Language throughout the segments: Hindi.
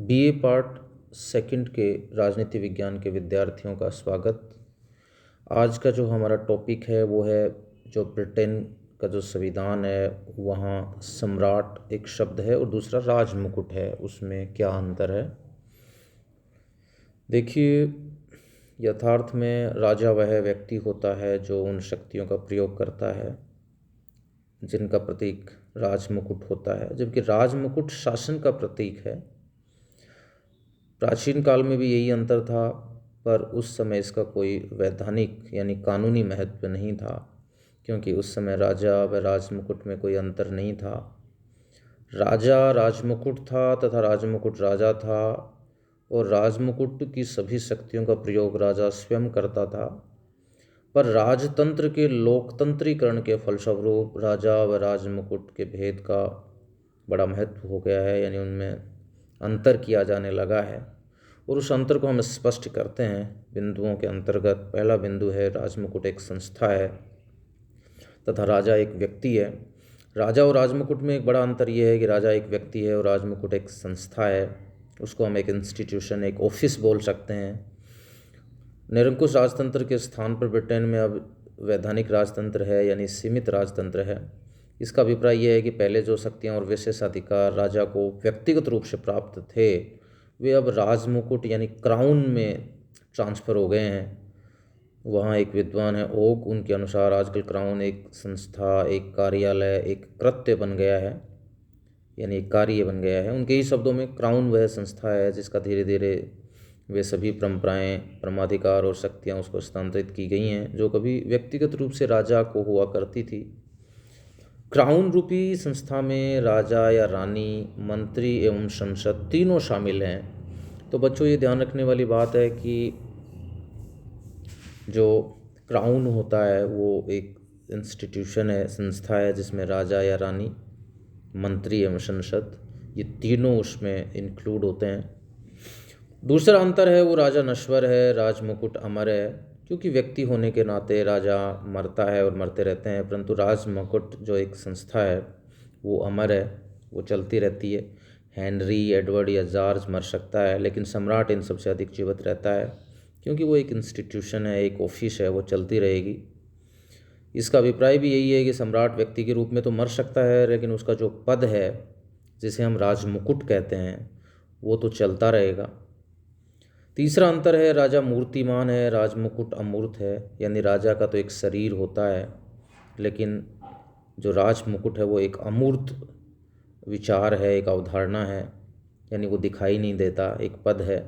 बीए पार्ट सेकंड के राजनीति विज्ञान के विद्यार्थियों का स्वागत। आज का जो हमारा टॉपिक है वो है जो ब्रिटेन का जो संविधान है वहाँ सम्राट एक शब्द है और दूसरा राजमुकुट है, उसमें क्या अंतर है। देखिए, यथार्थ में राजा वह व्यक्ति होता है जो उन शक्तियों का प्रयोग करता है जिनका प्रतीक राजमुकुट होता है, जबकि राजमुकुट शासन का प्रतीक है। प्राचीन काल में भी यही अंतर था, पर उस समय इसका कोई वैधानिक यानी कानूनी महत्व नहीं था, क्योंकि उस समय राजा व राजमुकुट में कोई अंतर नहीं था। राजा राजमुकुट था तथा राजमुकुट राजा था, और राजमुकुट की सभी शक्तियों का प्रयोग राजा स्वयं करता था। पर राजतंत्र के लोकतंत्रीकरण के फलस्वरूप राजा व राजमुकुट के भेद का बड़ा महत्व हो गया है, यानी उनमें अंतर किया जाने लगा है। और उस अंतर को हम स्पष्ट करते हैं बिंदुओं के अंतर्गत। पहला बिंदु है राजमुकुट एक संस्था है तथा राजा एक व्यक्ति है। राजा और राजमुकुट में एक बड़ा अंतर यह है कि राजा एक व्यक्ति है और राजमुकुट एक संस्था है। उसको हम एक इंस्टीट्यूशन, एक ऑफिस बोल सकते हैं। निरंकुश राजतंत्र के स्थान पर ब्रिटेन में अब वैधानिक राजतंत्र है, यानी सीमित राजतंत्र है। इसका अभिप्राय यह है कि पहले जो शक्तियाँ और विशेषाधिकार राजा को व्यक्तिगत रूप से प्राप्त थे वे अब राजमुकुट यानी क्राउन में ट्रांसफ़र हो गए हैं। वहाँ एक विद्वान है ओक, उनके अनुसार आजकल क्राउन एक संस्था, एक कार्यालय, एक कृत्य बन गया है, यानी एक कार्य बन गया है। उनके ही शब्दों में क्राउन वह संस्था है जिसका धीरे धीरे वे सभी परंपराएं, परमाधिकार और शक्तियाँ उसको हस्तांतरित की गई हैं जो कभी व्यक्तिगत रूप से राजा को हुआ करती थी। क्राउन रूपी संस्था में राजा या रानी, मंत्री एवं संसद तीनों शामिल हैं। तो बच्चों, ये ध्यान रखने वाली बात है कि जो क्राउन होता है वो एक इंस्टीट्यूशन है, संस्था है, जिसमें राजा या रानी, मंत्री एवं संसद ये तीनों उसमें इंक्लूड होते हैं। दूसरा अंतर है वो राजा नश्वर है, राजमुकुट अमर है। क्योंकि व्यक्ति होने के नाते राजा मरता है और मरते रहते हैं, परंतु राजमुकुट जो एक संस्था है वो अमर है, वो चलती रहती है। हेनरी, एडवर्ड या जॉर्ज मर सकता है, लेकिन सम्राट इन सबसे अधिक जीवित रहता है, क्योंकि वो एक इंस्टीट्यूशन है, एक ऑफिस है, वो चलती रहेगी। इसका अभिप्राय भी यही है कि सम्राट व्यक्ति के रूप में तो मर सकता है, लेकिन उसका जो पद है जिसे हम राजमुकुट कहते हैं वो तो चलता रहेगा। तीसरा अंतर है राजा मूर्तिमान है, राजमुकुट अमूर्त है, यानी राजा का तो एक शरीर होता है, लेकिन जो राजमुकुट है वो एक अमूर्त विचार है, एक अवधारणा है, यानी वो दिखाई नहीं देता, एक पद है,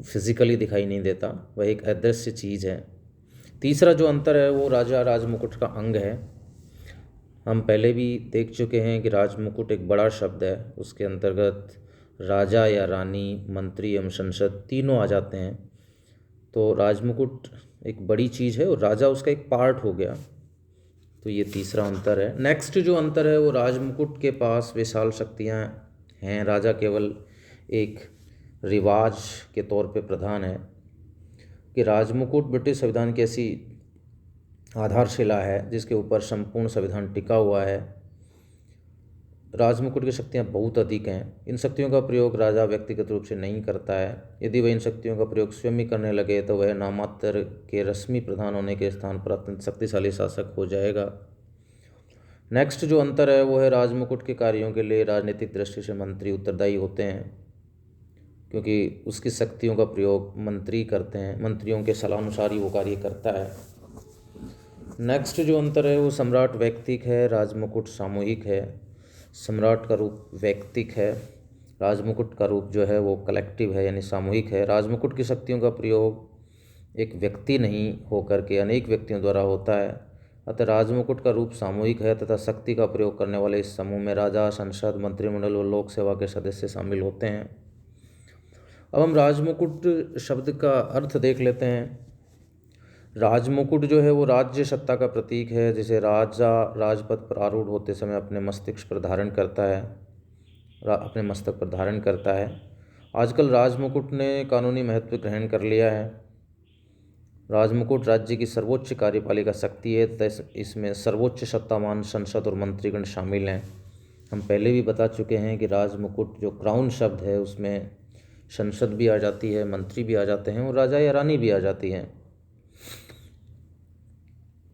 फिजिकली दिखाई नहीं देता, वह एक अदृश्य चीज़ है। तीसरा जो अंतर है वो राजा राजमुकुट का अंग है। हम पहले भी देख चुके हैं कि राजमुकुट एक बड़ा शब्द है, उसके अंतर्गत राजा या रानी, मंत्री एवं संसद तीनों आ जाते हैं। तो राजमुकुट एक बड़ी चीज़ है और राजा उसका एक पार्ट हो गया। तो ये तीसरा अंतर है। नेक्स्ट जो अंतर है वो राजमुकुट के पास विशाल शक्तियाँ हैं, राजा केवल एक रिवाज के तौर पे प्रधान है। कि राजमुकुट ब्रिटिश संविधान की ऐसी आधारशिला है जिसके ऊपर संपूर्ण संविधान टिका हुआ है। राजमुकुट की शक्तियाँ बहुत अधिक हैं। इन शक्तियों का प्रयोग राजा व्यक्तिगत रूप से नहीं करता है। यदि वह इन शक्तियों का प्रयोग स्वयं ही करने लगे तो वह नामात्र के रस्मी प्रधान होने के स्थान पर अत्यंत शक्तिशाली शासक हो जाएगा। नेक्स्ट जो अंतर है वो है राजमुकुट के कार्यों के लिए राजनीतिक दृष्टि से मंत्री उत्तरदायी होते हैं, क्योंकि उसकी शक्तियों का प्रयोग मंत्री करते हैं, मंत्रियों के सलाहानुसार ही वो कार्य करता है। नेक्स्ट जो अंतर है वो सम्राट व्यक्तिक है, राजमुकुट सामूहिक है। सम्राट का रूप व्यक्तिक है, राजमुकुट का रूप जो है वो कलेक्टिव है, यानी सामूहिक है। राजमुकुट की शक्तियों का प्रयोग एक व्यक्ति नहीं होकर के अनेक व्यक्तियों द्वारा होता है, अतः राजमुकुट का रूप सामूहिक है तथा शक्ति का प्रयोग करने वाले इस समूह में राजा, संसद, मंत्रिमंडल और लोक सेवा के सदस्य शामिल होते हैं। अब हम राजमुकुट शब्द का अर्थ देख लेते हैं। राजमुकुट जो है वो राज्य सत्ता का प्रतीक है, जिसे राजा राजपद पर आरूढ़ होते समय अपने मस्तिष्क पर धारण करता है, अपने मस्तक पर धारण करता है। आजकल राजमुकुट ने कानूनी महत्व ग्रहण कर लिया है। राजमुकुट राज्य की सर्वोच्च कार्यपालिका शक्ति है तथा इसमें सर्वोच्च सत्तावान संसद और मंत्रीगण शामिल हैं। हम पहले भी बता चुके हैं कि राज मुकुट जो क्राउन शब्द है उसमें संसद भी आ जाती है, मंत्री भी आ जाते हैं और राजा या रानी भी आ जाती हैं।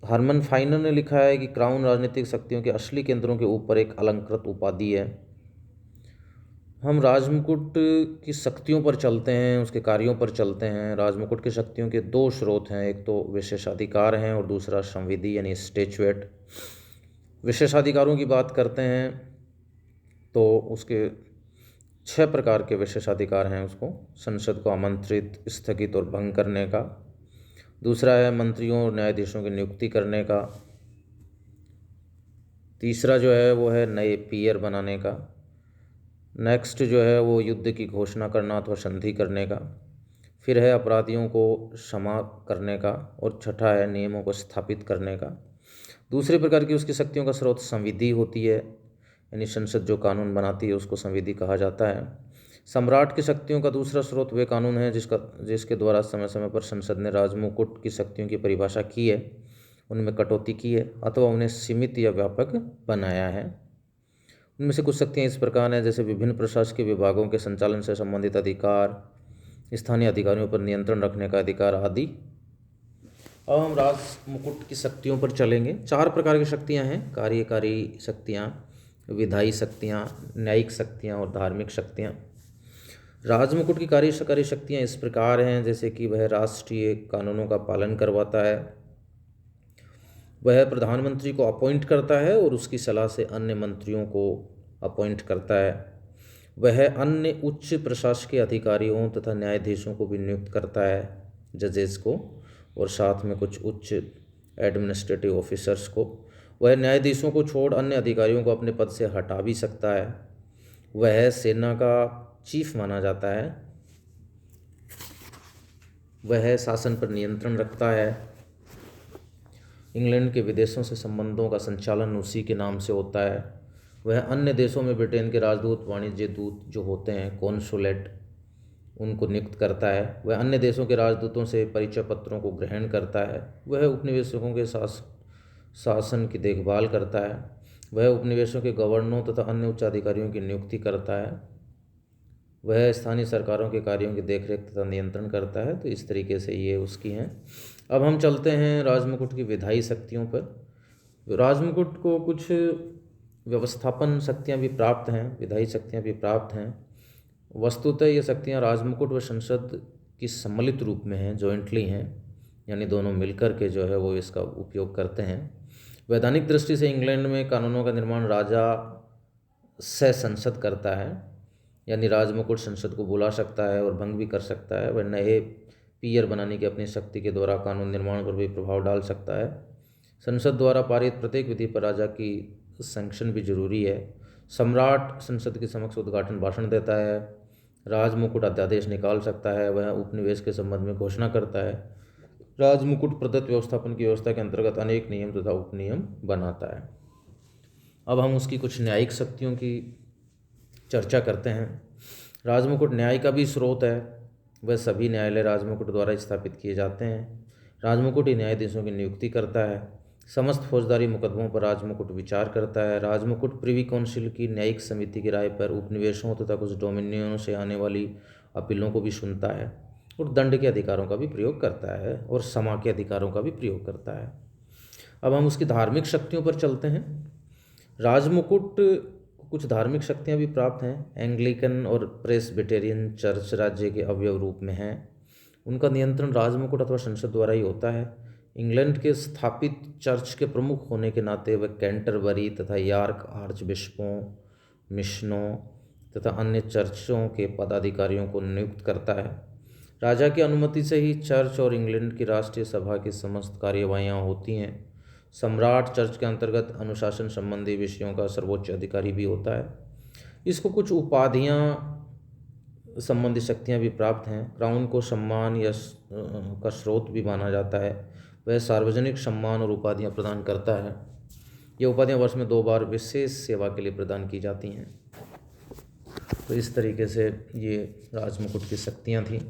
हरमन फाइनर ने लिखा है कि क्राउन राजनीतिक शक्तियों के असली केंद्रों के ऊपर एक अलंकृत उपाधि है। हम राजमुकुट की शक्तियों पर चलते हैं, उसके कार्यों पर चलते हैं। राजमुकुट की शक्तियों के दो स्रोत हैं, एक तो विशेषाधिकार हैं और दूसरा संविधि यानी स्टैच्यूएट। विशेषाधिकारों की बात करते हैं तो उसके 6 प्रकार के विशेषाधिकार हैं। उसको संसद को आमंत्रित, स्थगित और भंग करने का। दूसरा है मंत्रियों और न्यायाधीशों की नियुक्ति करने का। तीसरा जो है वो है नए पीयर बनाने का। नेक्स्ट जो है वो युद्ध की घोषणा करना अथवा संधि करने का। फिर है अपराधियों को क्षमा करने का और छठा है नियमों को स्थापित करने का। दूसरे प्रकार की उसकी शक्तियों का स्रोत संविधि होती है, यानी संसद जो कानून बनाती है उसको संविधि कहा जाता है। सम्राट की शक्तियों का दूसरा स्रोत वे कानून है जिसके द्वारा समय समय पर संसद ने राजमुकुट की शक्तियों की परिभाषा की है, उनमें कटौती की है अथवा उन्हें सीमित या व्यापक बनाया है। उनमें से कुछ शक्तियाँ इस प्रकार हैं, जैसे विभिन्न प्रशासकीय विभागों के संचालन से संबंधित अधिकार, स्थानीय अधिकारियों पर नियंत्रण रखने का अधिकार आदि। अब हम राज मुकुट की शक्तियों पर चलेंगे। 4 प्रकार की शक्तियाँ हैं, कार्यकारी शक्तियाँ, विधायी शक्तियाँ, न्यायिक शक्तियाँ और धार्मिक शक्तियाँ। राजमुकुट की कार्यकारी शक्तियाँ इस प्रकार हैं, जैसे कि वह राष्ट्रीय कानूनों का पालन करवाता है, वह प्रधानमंत्री को अपॉइंट करता है और उसकी सलाह से अन्य मंत्रियों को अपॉइंट करता है, वह अन्य उच्च प्रशासकीय अधिकारियों तथा न्यायाधीशों को भी नियुक्त करता है, जजेस को, और साथ में कुछ उच्च एडमिनिस्ट्रेटिव ऑफिसर्स को। वह न्यायाधीशों को छोड़ अन्य अधिकारियों को अपने पद से हटा भी सकता है। वह सेना का चीफ माना जाता है। वह शासन पर नियंत्रण रखता है। इंग्लैंड के विदेशों से संबंधों का संचालन उसी के नाम से होता है। वह अन्य देशों में ब्रिटेन के राजदूत, वाणिज्य दूत जो होते हैं, कॉन्सुलेट, उनको नियुक्त करता है। वह अन्य देशों के राजदूतों से परिचय पत्रों को ग्रहण करता है। वह उपनिवेशकों के शासन की देखभाल करता है। वह उपनिवेशों के गवर्नरों तथा अन्य उच्चाधिकारियों की नियुक्ति करता है। वह स्थानीय सरकारों के कार्यों की देखरेख तथा नियंत्रण करता है। तो इस तरीके से ये उसकी हैं। अब हम चलते हैं राजमुकुट की विधायी शक्तियों पर। राजमुकुट को कुछ व्यवस्थापन शक्तियाँ भी प्राप्त हैं, विधायी शक्तियाँ भी प्राप्त हैं। वस्तुतः ये शक्तियाँ राजमुकुट व संसद की सम्मिलित रूप में हैं, जॉइंटली हैं, यानी दोनों मिलकर के जो है वो इसका उपयोग करते हैं। वैधानिक दृष्टि से इंग्लैंड में कानूनों का निर्माण राजा से संसद करता है, यानी राजमुकुट संसद को बुला सकता है और भंग भी कर सकता है। वह नए पीयर बनाने की अपनी शक्ति के द्वारा कानून निर्माण पर भी प्रभाव डाल सकता है। संसद द्वारा पारित प्रत्येक विधि पर राजा की सैंक्शन भी जरूरी है। सम्राट संसद के समक्ष उद्घाटन भाषण देता है। राजमुकुट अध्यादेश निकाल सकता है। वह उपनिवेश के संबंध में घोषणा करता है। राजमुकुट प्रदत्त व्यवस्थापन की व्यवस्था के अंतर्गत अनेक नियम तथा उपनियम बनाता है। अब हम उसकी कुछ न्यायिक शक्तियों की चर्चा करते हैं। राजमुकुट न्याय का भी स्रोत है। वह सभी न्यायालय राजमुकुट द्वारा स्थापित किए जाते हैं। राजमुकुट ही न्यायाधीशों की नियुक्ति करता है। समस्त फौजदारी मुकदमों पर राजमुकुट विचार करता है। राजमुकुट प्रिवी काउंसिल की न्यायिक समिति की राय पर उपनिवेशों तथा कुछ डोमिनियनों से आने वाली अपीलों को भी सुनता है और दंड के अधिकारों का भी प्रयोग करता है और क्षमा के अधिकारों का भी प्रयोग करता है। अब हम उसकी धार्मिक शक्तियों पर चलते हैं। राजमुकुट कुछ धार्मिक शक्तियाँ भी प्राप्त हैं। एंग्लिकन और प्रेस्बिटेरियन चर्च राज्य के अवयव रूप में हैं। उनका नियंत्रण राजमुकुट अथवा संसद द्वारा ही होता है। इंग्लैंड के स्थापित चर्च के प्रमुख होने के नाते वह कैंटरबरी तथा यॉर्क आर्च बिशपों, मिशनों तथा अन्य चर्चों के पदाधिकारियों को नियुक्त करता है। राजा की अनुमति से ही चर्च और इंग्लैंड की राष्ट्रीय सभा की समस्त कार्यवाहियाँ होती हैं। सम्राट चर्च के अंतर्गत अनुशासन संबंधी विषयों का सर्वोच्च अधिकारी भी होता है। इसको कुछ उपाधियाँ संबंधी शक्तियाँ भी प्राप्त हैं। क्राउन को सम्मान या का स्रोत भी माना जाता है। वह सार्वजनिक सम्मान और उपाधियाँ प्रदान करता है। ये उपाधियाँ वर्ष में 2 बार विशेष सेवा के लिए प्रदान की जाती हैं। तो इस तरीके से ये राजमुकुट की शक्तियाँ थीं।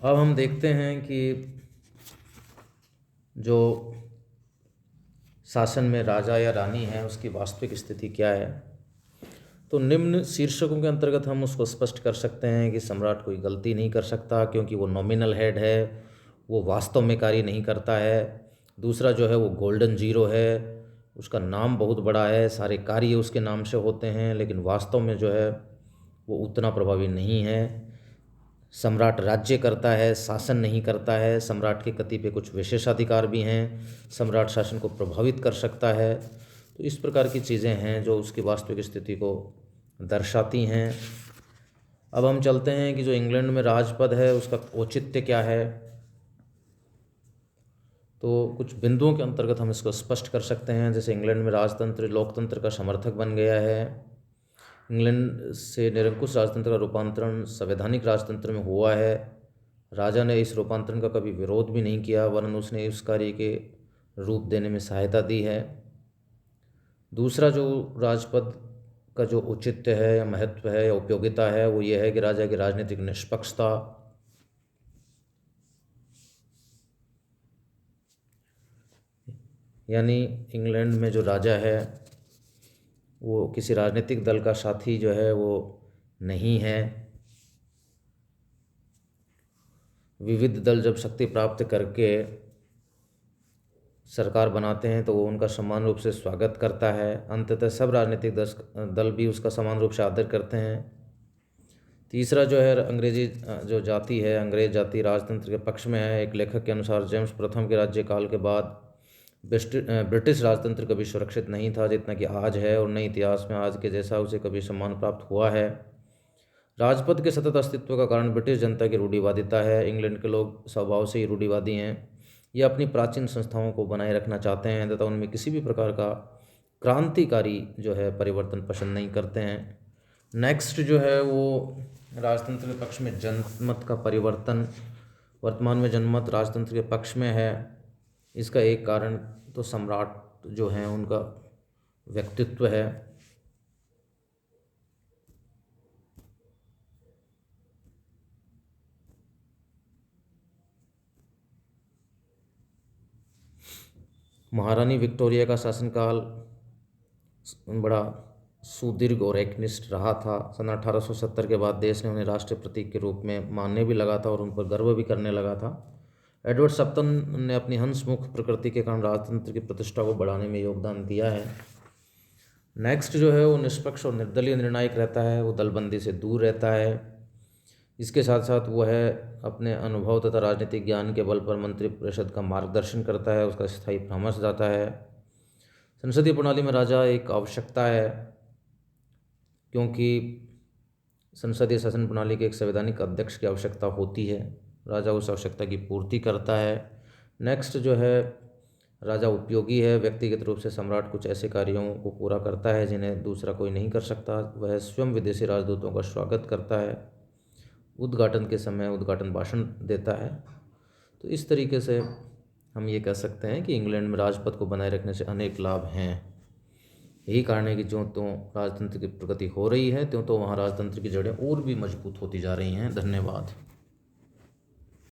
अब हम देखते हैं कि जो शासन में राजा या रानी है उसकी वास्तविक स्थिति क्या है। तो निम्न शीर्षकों के अंतर्गत हम उसको स्पष्ट कर सकते हैं कि सम्राट कोई गलती नहीं कर सकता क्योंकि वो नॉमिनल हेड है, वो वास्तव में कार्य नहीं करता है। दूसरा जो है वो गोल्डन जीरो है, उसका नाम बहुत बड़ा है, सारे कार्य उसके नाम से होते हैं, लेकिन वास्तव में जो है वो उतना प्रभावी नहीं है। सम्राट राज्य करता है, शासन नहीं करता है। सम्राट के कतिपय कुछ विशेषाधिकार भी हैं, सम्राट शासन को प्रभावित कर सकता है। तो इस प्रकार की चीज़ें हैं जो उसकी वास्तविक स्थिति को दर्शाती हैं। अब हम चलते हैं कि जो इंग्लैंड में राजपद है उसका औचित्य क्या है। तो कुछ बिंदुओं के अंतर्गत हम इसको स्पष्ट कर सकते हैं। जैसे इंग्लैंड में राजतंत्र लोकतंत्र का समर्थक बन गया है। इंग्लैंड से निरंकुश राजतंत्र का रूपांतरण संवैधानिक राजतंत्र में हुआ है। राजा ने इस रूपांतरण का कभी विरोध भी नहीं किया, वरन उसने इस कार्य के रूप देने में सहायता दी है। दूसरा जो राजपद का जो औचित्य है या महत्व है या उपयोगिता है वो ये है कि राजा की राजनीतिक निष्पक्षता। यानी इंग्लैंड में जो राजा है वो किसी राजनीतिक दल का साथी जो है वो नहीं है। विविध दल जब शक्ति प्राप्त करके सरकार बनाते हैं तो वो उनका समान रूप से स्वागत करता है। अंततः सब राजनीतिक दल भी उसका समान रूप से आदर करते हैं। तीसरा जो है अंग्रेजी जो जाति है, अंग्रेज जाति राजतंत्र के पक्ष में है। एक लेखक के अनुसार जेम्स प्रथम के राज्यकाल के बाद ब्रिटिश राजतंत्र कभी सुरक्षित नहीं था जितना कि आज है, और नए इतिहास में आज के जैसा उसे कभी सम्मान प्राप्त हुआ है। राजपद के सतत अस्तित्व का कारण ब्रिटिश जनता की रूढ़िवादिता है। इंग्लैंड के लोग स्वभाव से ही रूढ़िवादी हैं। ये अपनी प्राचीन संस्थाओं को बनाए रखना चाहते हैं तथा उनमें किसी भी प्रकार का क्रांतिकारी जो है परिवर्तन पसंद नहीं करते हैं। नेक्स्ट जो है वो राजतंत्र के पक्ष में जनमत का परिवर्तन। वर्तमान में जनमत राजतंत्र के पक्ष में है। इसका एक कारण तो सम्राट जो हैं उनका व्यक्तित्व है। महारानी विक्टोरिया का शासनकाल बड़ा सुदीर्घ और एकनिष्ठ रहा था। सन 1870 के बाद देश ने उन्हें राष्ट्रीय प्रतीक के रूप में मानने भी लगा था और उन पर गर्व भी करने लगा था। एडवर्ड सप्तन ने अपनी हंसमुख प्रकृति के कारण राजतंत्र की प्रतिष्ठा को बढ़ाने में योगदान दिया है। नेक्स्ट जो है वो निष्पक्ष और निर्दलीय निर्णायक रहता है, वो दलबंदी से दूर रहता है। इसके साथ साथ वो है अपने अनुभव तथा राजनीतिक ज्ञान के बल पर मंत्रिपरिषद का मार्गदर्शन करता है, उसका स्थायी परामर्श जाता है। संसदीय प्रणाली में राजा एक आवश्यकता है क्योंकि संसदीय शासन प्रणाली के एक संवैधानिक अध्यक्ष की आवश्यकता होती है। राजा उस आवश्यकता की पूर्ति करता है। नेक्स्ट जो है राजा उपयोगी है। व्यक्तिगत रूप से सम्राट कुछ ऐसे कार्यों को पूरा करता है जिन्हें दूसरा कोई नहीं कर सकता। वह स्वयं विदेशी राजदूतों का स्वागत करता है, उद्घाटन के समय उद्घाटन भाषण देता है। तो इस तरीके से हम ये कह सकते हैं कि इंग्लैंड में राजपद को बनाए रखने से अनेक लाभ हैं। यही कारण है कि ज्यों त्यों राजतंत्र की प्रगति हो रही है त्यों तो वहाँ राजतंत्र की जड़ें और भी मजबूत होती जा रही हैं। धन्यवाद।